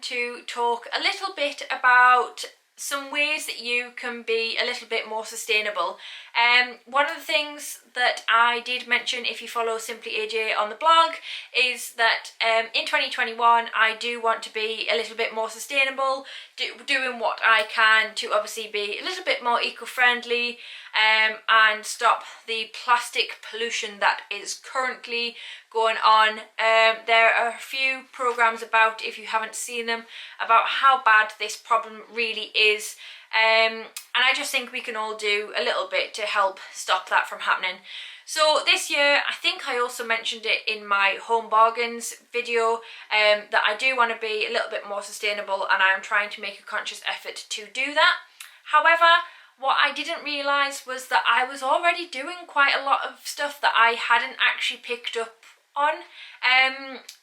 to talk a little bit about some ways that you can be a little bit more sustainable. One of the things that I did mention, if you follow Simply AJ on the blog, is that in 2021 I do want to be a little bit more sustainable, doing what I can to obviously be a little bit more eco-friendly and stop the plastic pollution that is currently going on. There are a few programs about, if you haven't seen them, about how bad this problem really is, and I just think we can all do a little bit to help stop that from happening. So this year, I think I also mentioned it in my home bargains video, that I do want to be a little bit more sustainable, and I am trying to make a conscious effort to do that. However, what I didn't realise was that I was already doing quite a lot of stuff that I hadn't actually picked up on.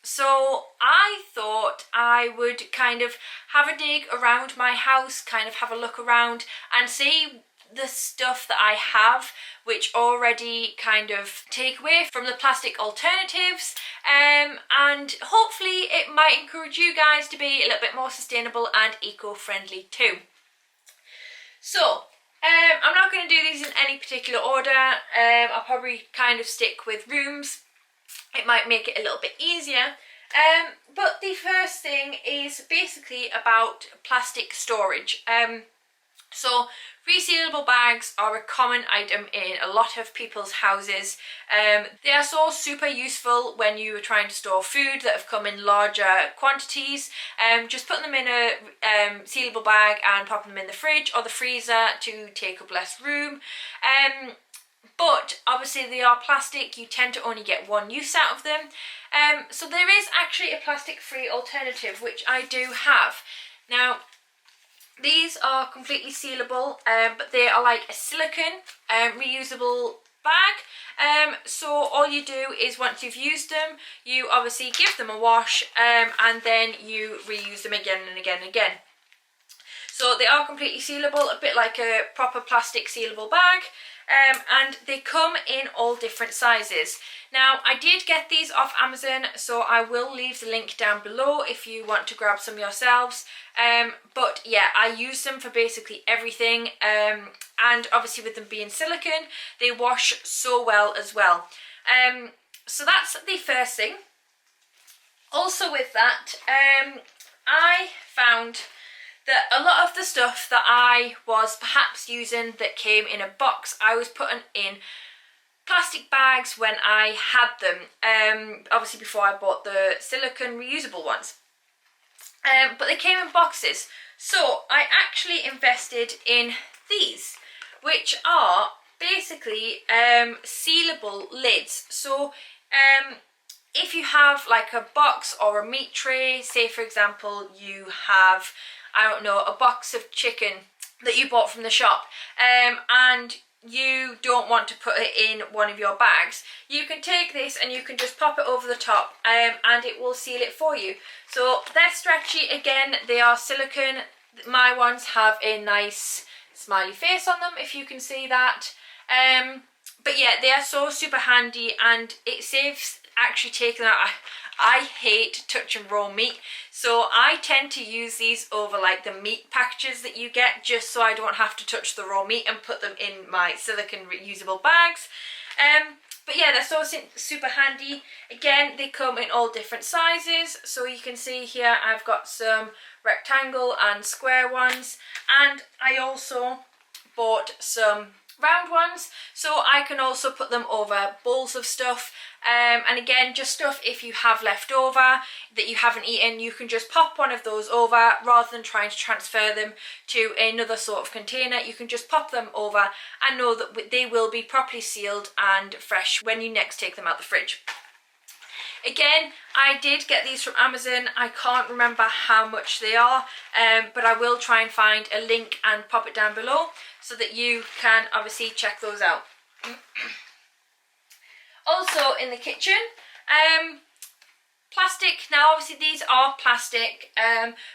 So I thought I would kind of have a dig around my house, kind of have a look around and see the stuff that I have which already kind of take away from the plastic alternatives, and hopefully it might encourage you guys to be a little bit more sustainable and eco-friendly too. So I'm not going to do these in any particular order. I'll probably kind of stick with rooms. It might make it a little bit easier. But the first thing is basically about plastic storage. So resealable bags are a common item in a lot of people's houses. They are so super useful when you are trying to store food that have come in larger quantities. Just put them in a sealable bag and pop them in the fridge or the freezer to take up less room. But obviously they are plastic, you tend to only get one use out of them. So there is actually a plastic-free alternative, which I do have. Now, these are completely sealable, but they are like a silicone reusable bag. So all you do is once you've used them, you obviously give them a wash, and then you reuse them again and again and again. So they are completely sealable, a bit like a proper plastic sealable bag. And they come in all different sizes. Now, I did get these off Amazon, so I will leave the link down below if you want to grab some yourselves. But yeah, I use them for basically everything, and obviously with them being silicone, they wash so well as well. So that's the first thing. Also with that, I found that a lot of the stuff that I was perhaps using that came in a box, I was putting in plastic bags when I had them, obviously before I bought the silicone reusable ones. But they came in boxes, so I actually invested in these, which are basically sealable lids. So if you have like a box or a meat tray, say for example you have, I don't know, a box of chicken that you bought from the shop, and you don't want to put it in one of your bags, you can take this and you can just pop it over the top, and it will seal it for you. So they're stretchy, again, they are silicone. My ones have a nice smiley face on them, if you can see that. But yeah, they are so super handy, and it saves actually taking out. I hate touching raw meat, so I tend to use these over like the meat packages that you get, just so I don't have to touch the raw meat and put them in my silicone reusable bags. But yeah, they're so super handy. Again, they come in all different sizes, so you can see here I've got some rectangle and square ones, and I also bought some round ones, so I can also put them over bowls of stuff, and again, just stuff if you have left over that you haven't eaten, you can just pop one of those over rather than trying to transfer them to another sort of container. You can just pop them over and know that they will be properly sealed and fresh when you next take them out the fridge. Again, I did get these from Amazon. I can't remember how much they are, but I will try and find a link and pop it down below so that you can obviously check those out. Also in the kitchen, plastic. Now obviously these are plastic,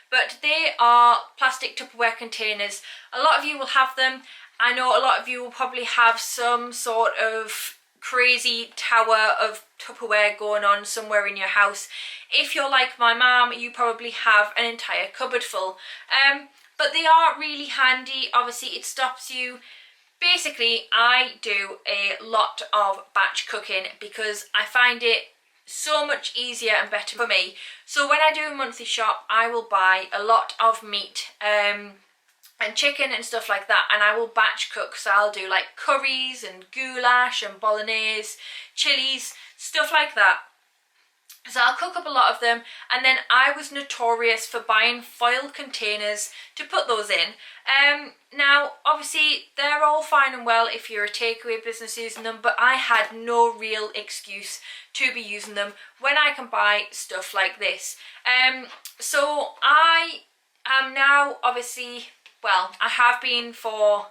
but they are plastic Tupperware containers. A lot of you will have them. I know a lot of you will probably have some sort of crazy tower of Tupperware going on somewhere in your house. If you're like my mum, you probably have an entire cupboard full. But they are really handy. Obviously it stops you. Basically, I do a lot of batch cooking because I find it so much easier and better for me. So when I do a monthly shop, I will buy a lot of meat and chicken and stuff like that, and I will batch cook. So I'll do like curries and goulash and bolognese, chilies, stuff like that. So I'll cook up a lot of them, and then I was notorious for buying foil containers to put those in. Now obviously they're all fine and well if you're a takeaway business using them, but I had no real excuse to be using them when I can buy stuff like this. So I am now obviously, well, I have been for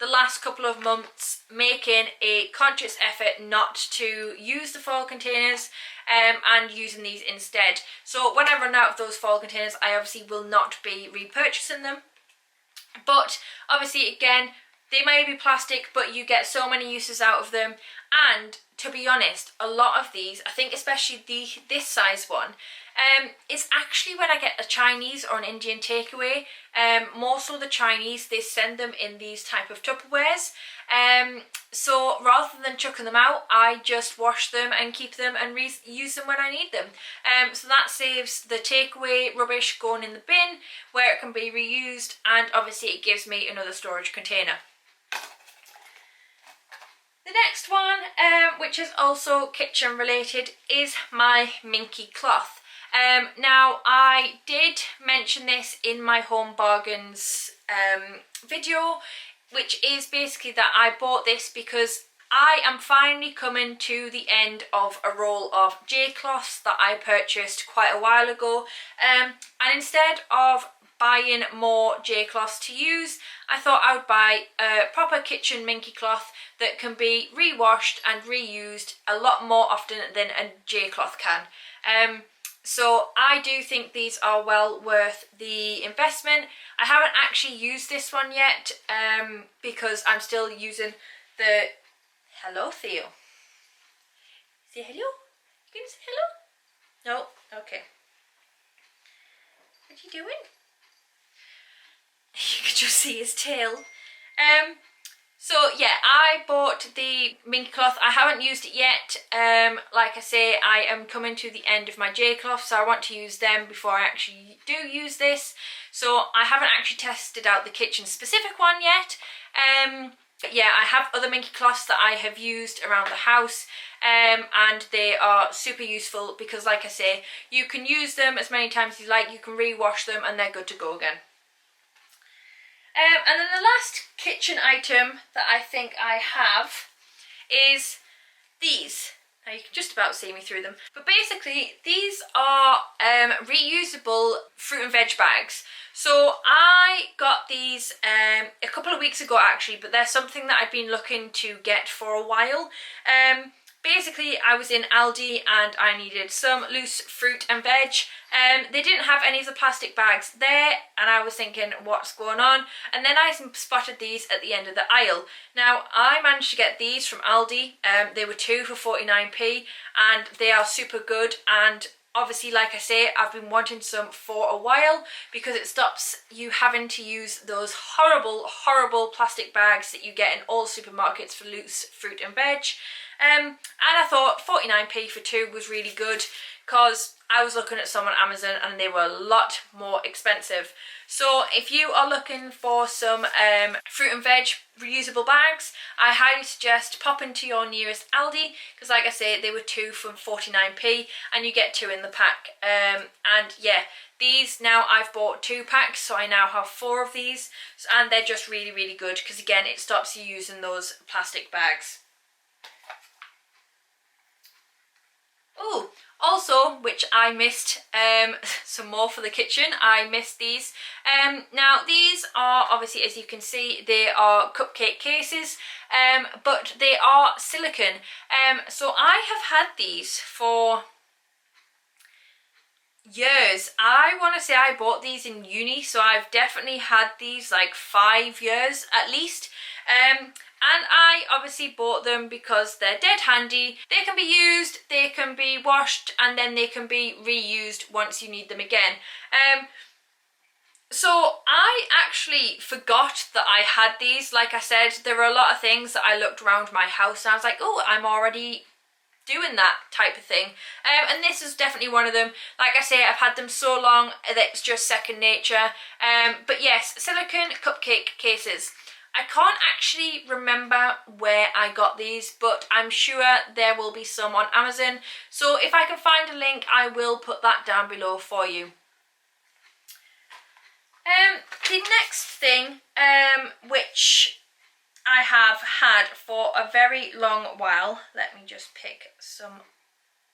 the last couple of months making a conscious effort not to use the foil containers and using these instead. So when I run out of those foil containers, I obviously will not be repurchasing them. But obviously again, they may be plastic, but you get so many uses out of them. And to be honest, a lot of these, I think especially this size one, it's actually when I get a Chinese or an Indian takeaway, more so the Chinese, they send them in these type of Tupperwares. So rather than chucking them out, I just wash them and keep them and use them when I need them. So that saves the takeaway rubbish going in the bin where it can be reused, and obviously it gives me another storage container. The next one, which is also kitchen related, is my Minky Cloth. Now I did mention this in my home bargains video, which is basically that I bought this because I am finally coming to the end of a roll of J-cloths that I purchased quite a while ago, and instead of buying more J-cloths to use, I thought I would buy a proper kitchen Minky Cloth that can be rewashed and reused a lot more often than a J-cloth can. So I do think these are well worth the investment. I haven't actually used this one yet because I'm still using the... Hello, Theo. Say hello? You gonna say hello? No? Okay. What are you doing? You can just see his tail. So yeah, I bought the Minky Cloth. I haven't used it yet. Like I say, I am coming to the end of my J-cloth, so I want to use them before I actually do use this. So I haven't actually tested out the kitchen specific one yet. But yeah, I have other Minky Cloths that I have used around the house, and they are super useful because, like I say, you can use them as many times as you like, you can rewash them, and they're good to go again. And then the last kitchen item that I think I have is these. Now you can just about see me through them. But basically these are reusable fruit and veg bags. So I got these a couple of weeks ago actually, but they're something that I've been looking to get for a while. Basically I was in Aldi and I needed some loose fruit and veg. They didn't have any of the plastic bags there, and I was thinking, what's going on? And then I spotted these at the end of the aisle. Now I managed to get these from Aldi. They were 2 for 49p and they are super good, and obviously, like I say, I've been wanting some for a while because it stops you having to use those horrible plastic bags that you get in all supermarkets for loose fruit and veg. And I thought 49p for 2 was really good because I was looking at some on Amazon and they were a lot more expensive. So if you are looking for some fruit and veg reusable bags, I highly suggest pop into your nearest Aldi because, like I say, they were 2 for 49p and you get 2 in the pack. And yeah, these now I've bought 2 packs, so I now have 4 of these, and they're just really good because, again, it stops you using those plastic bags. Oh, also, which I missed some more for the kitchen, I missed these. Now these are, obviously, as you can see, they are Cupcake Cases, but they are silicone. So I have had these for years. I want to say I bought these in uni, so I've definitely had these like 5 years at least. And I obviously bought them because they're dead handy. They can be used, they can be washed, and then they can be reused once you need them again. So I actually forgot that I had these. Like I said, there were a lot of things that I looked around my house and I was like, oh, I'm already doing that type of thing. And this is definitely one of them. Like I say, I've had them so long that it's just second nature. But yes, silicone cupcake cases. I can't actually remember where I got these, but I'm sure there will be some on Amazon. So if I can find a link, I will put that down below for you. The next thing, which I have had for a very long while, let me just pick some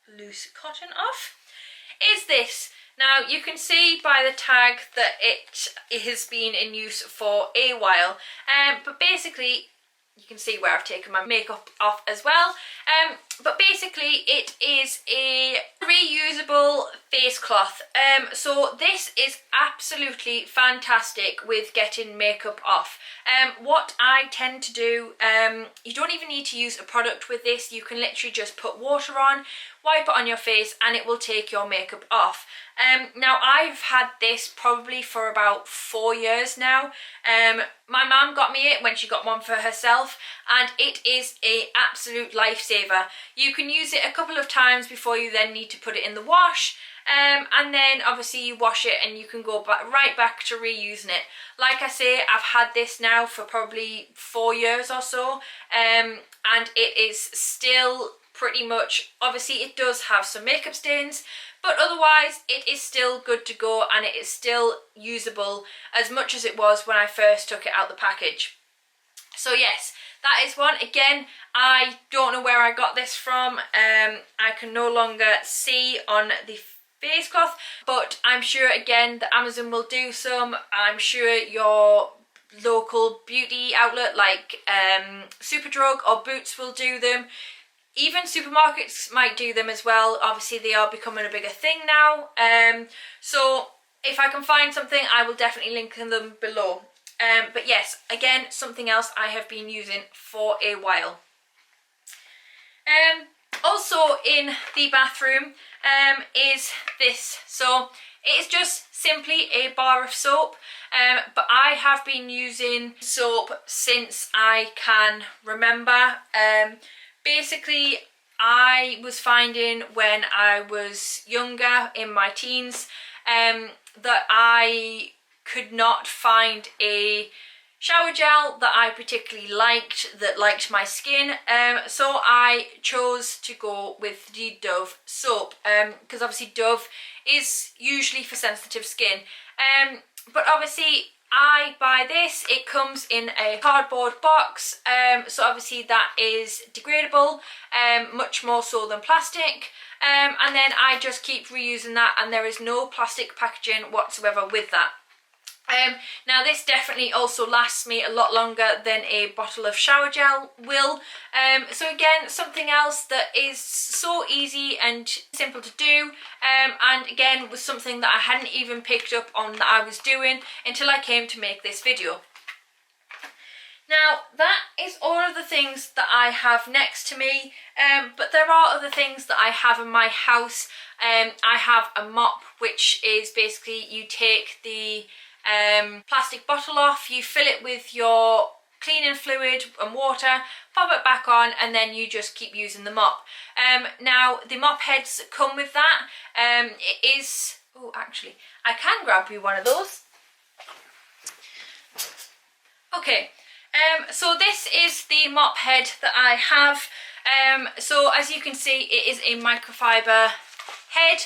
loose cotton off, is this. Now you can see by the tag that it has been in use for a while, but basically you can see where I've taken my makeup off as well. But basically it is a reusable face cloth. So this is absolutely fantastic with getting makeup off. What I tend to do, you don't even need to use a product with this. You can literally just put water on, wipe it on your face, and it will take your makeup off. Now I've had this probably for about 4 years now. My mum got me it when she got one for herself, and it is an absolute lifesaver. You can use it a couple of times before you then need to put it in the wash, and then obviously you wash it and you can go right back to reusing it. Like I say, I've had this now for probably 4 years or so, and it is still pretty much, obviously it does have some makeup stains, but otherwise it is still good to go and it is still usable as much as it was when I first took it out the package. So yes, that is one. Again, I don't know where I got this from. I can no longer see on the face cloth, but I'm sure again that Amazon will do some. I'm sure your local beauty outlet like Superdrug or Boots will do them. Even supermarkets might do them as well. Obviously they are becoming a bigger thing now. So if I can find something, I will definitely link them below. But yes, again, something else I have been using for a while. Also in the bathroom is this. So it is just simply a bar of soap, but I have been using soap since I can remember. Basically, I was finding when I was younger, in my teens, that I could not find a shower gel that I particularly liked, that liked my skin, so I chose to go with the Dove soap, because obviously Dove is usually for sensitive skin, but obviously I buy this. It comes in a cardboard box, so obviously that is degradable, much more so than plastic, and then I just keep reusing that, and there is no plastic packaging whatsoever with that. Now this definitely also lasts me a lot longer than a bottle of shower gel will, so again, something else that is so easy and simple to do, and again was something that I hadn't even picked up on that I was doing until I came to make this video. Now that is all of the things that I have next to me, but there are other things that I have in my house. I have a mop, which is basically you take the plastic bottle off, you fill it with your cleaning fluid and water, pop it back on, and then you just keep using the mop. Now the mop heads that come with that, it is, oh actually I can grab you one of those. Okay, so this is the mop head that I have. So as you can see, it is a microfiber head.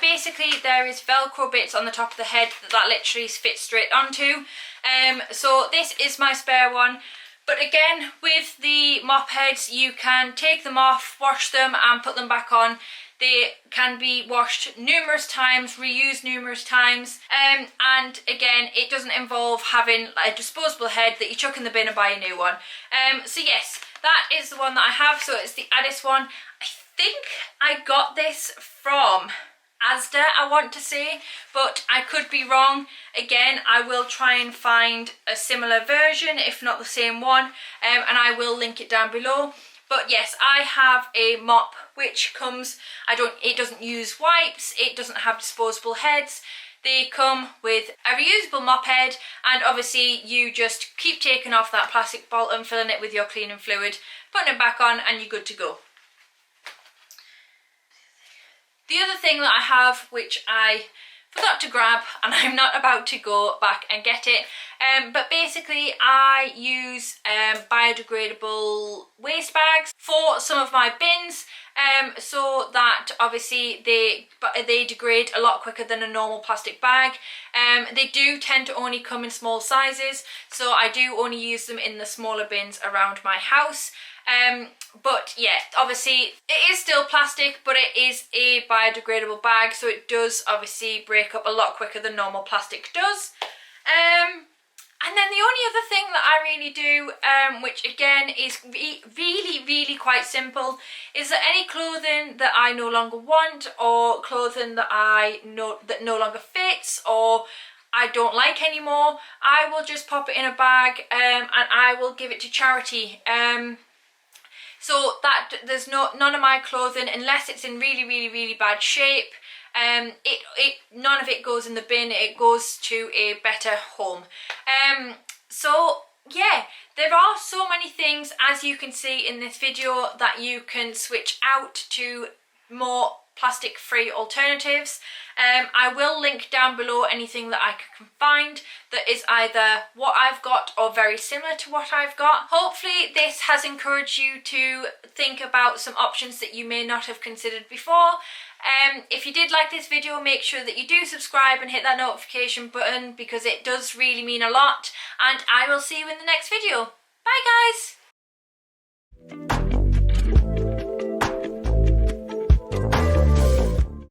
Basically there is velcro bits on the top of the head that literally fits straight onto. So this is my spare one, but again with the mop heads you can take them off, wash them and put them back on. They can be washed numerous times, reused numerous times, and again it doesn't involve having a disposable head that you chuck in the bin and buy a new one. So yes, that is the one that I have. So it's the Addis one. I think I got this from Asda, I want to say, but I could be wrong. Again, I will try and find a similar version, if not the same one, and I will link it down below. But yes, I have a mop which comes, it doesn't use wipes, it doesn't have disposable heads. They come with a reusable mop head, and obviously you just keep taking off that plastic bottom, filling it with your cleaning fluid, putting it back on, and you're good to go. The other thing that I have, which I forgot to grab, and I'm not about to go back and get it, but basically I use biodegradable waste bags for some of my bins, so that obviously they degrade a lot quicker than a normal plastic bag. They do tend to only come in small sizes, so I do only use them in the smaller bins around my house. But yeah, obviously it is still plastic, but it is a biodegradable bag, so it does obviously break up a lot quicker than normal plastic does. And then the only other thing that I really do, which again is really quite simple, is that any clothing that I no longer want, or clothing that no longer fits, or I don't like anymore, I will just pop it in a bag, and I will give it to charity. So that there's none of my clothing, unless it's in really bad shape, none of it goes in the bin. It goes to a better home. So yeah, there are so many things, as you can see in this video, that you can switch out to more plastic free alternatives. I will link down below anything that I can find that is either what I've got or very similar to what I've got. Hopefully this has encouraged you to think about some options that you may not have considered before. If you did like this video, make sure that you do subscribe and hit that notification button, because it does really mean a lot, and I will see you in the next video. Bye guys!